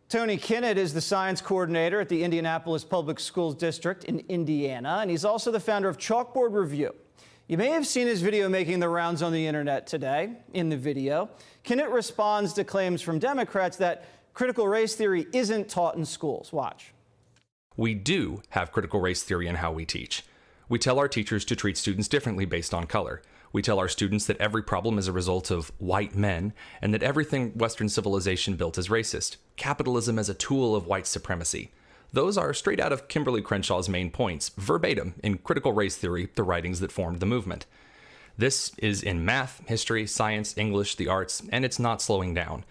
Tony Kinnett is the science coordinator at the Indianapolis Public Schools District in Indiana, and he's also the founder of Chalkboard Review. You may have seen his video making the rounds on the internet today. In the video, Kenneth responds to claims from Democrats that critical race theory isn't taught in schools. Watch. We do have critical race theory in how we teach. We tell our teachers to treat students differently based on color. We tell our students that every problem is a result of white men, and that everything Western civilization built is racist. Capitalism as a tool of white supremacy. Those are straight out of Kimberly Crenshaw's main points, verbatim in Critical Race Theory, the writings that formed the movement. This is in math, history, science, English, the arts, and it's not slowing down.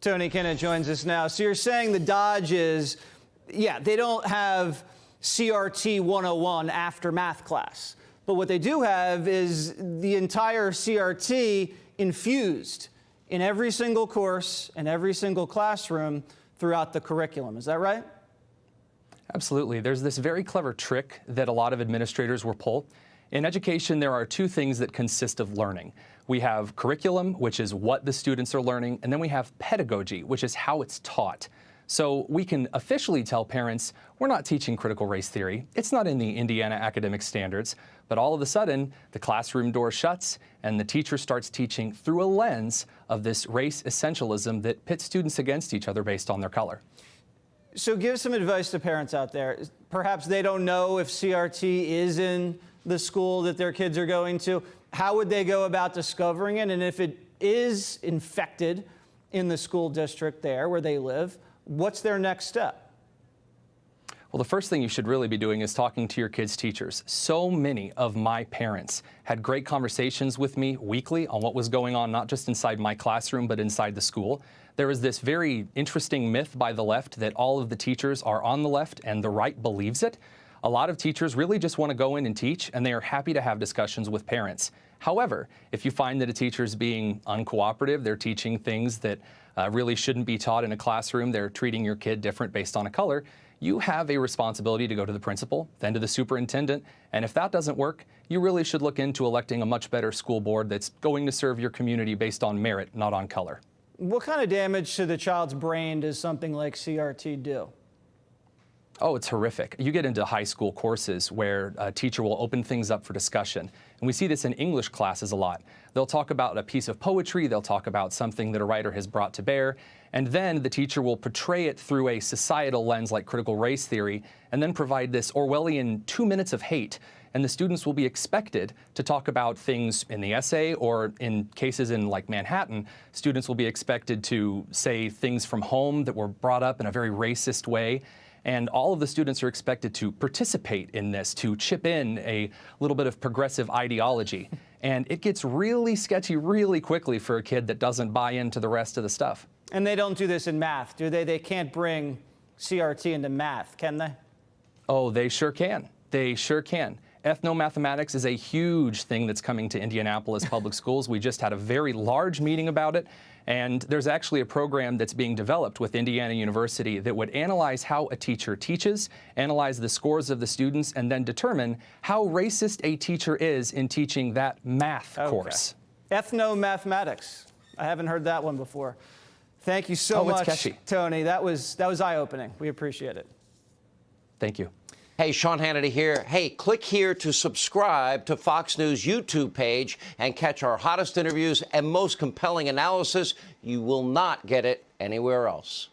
Tony Kinnett joins us now. So you're saying the dodge is, yeah, they don't have CRT 101 after math class. But what they do have is the entire CRT infused in every single course and every single classroom throughout the curriculum. Is that right? Absolutely. There's this very clever trick that a lot of administrators will pull. In education, there are two things that consist of learning. We have curriculum, which is what the students are learning, and then we have pedagogy, which is how it's taught. So we can officially tell parents, we're not teaching critical race theory. It's not in the Indiana academic standards. But all of a sudden, the classroom door shuts and the teacher starts teaching through a lens of this race essentialism that pits students against each other based on their color. So give some advice to parents out there. Perhaps they don't know if CRT is in the school that their kids are going to. How would they go about discovering it? And if it is infected in the school district there where they live, what's their next step? Well, the first thing you should really be doing is talking to your kids' teachers. So many of my parents had great conversations with me weekly on what was going on, not just inside my classroom, but inside the school. There is this very interesting myth by the left that all of the teachers are on the left and the right believes it. A lot of teachers really just want to go in and teach, and they are happy to have discussions with parents. However, if you find that a teacher is being uncooperative, they're teaching things that really shouldn't be taught in a classroom, they're treating your kid different based on a color, you have a responsibility to go to the principal, then to the superintendent, and if that doesn't work, you really should look into electing a much better school board that's going to serve your community based on merit, not on color. What kind of damage to the child's brain does something like CRT do? Oh, it's horrific. You get into high school courses where a teacher will open things up for discussion. And we see this in English classes a lot. They'll talk about a piece of poetry, they'll talk about something that a writer has brought to bear, and then the teacher will portray it through a societal lens like critical race theory, and then provide this Orwellian 2 minutes of hate. And the students will be expected to talk about things in the essay, or in cases in like Manhattan, students will be expected to say things from home that were brought up in a very racist way. And all of the students are expected to participate in this, to chip in a little bit of progressive ideology. And it gets really sketchy really quickly for a kid that doesn't buy into the rest of the stuff. And they don't do this in math, do they? They can't bring CRT into math, can they? Oh, they sure can. They sure can. Ethnomathematics is a huge thing that's coming to Indianapolis Public Schools. We just had a very large meeting about it, and there's actually a program that's being developed with Indiana University that would analyze how a teacher teaches, analyze the scores of the students, and then determine how racist a teacher is in teaching that math course. Ethnomathematics. I haven't heard that one before. Thank you so much, catchy. Tony. That was eye-opening. We appreciate it. Thank you. Hey, Sean Hannity here. Hey, click here to subscribe to Fox News YouTube page and catch our hottest interviews and most compelling analysis. You will not get it anywhere else.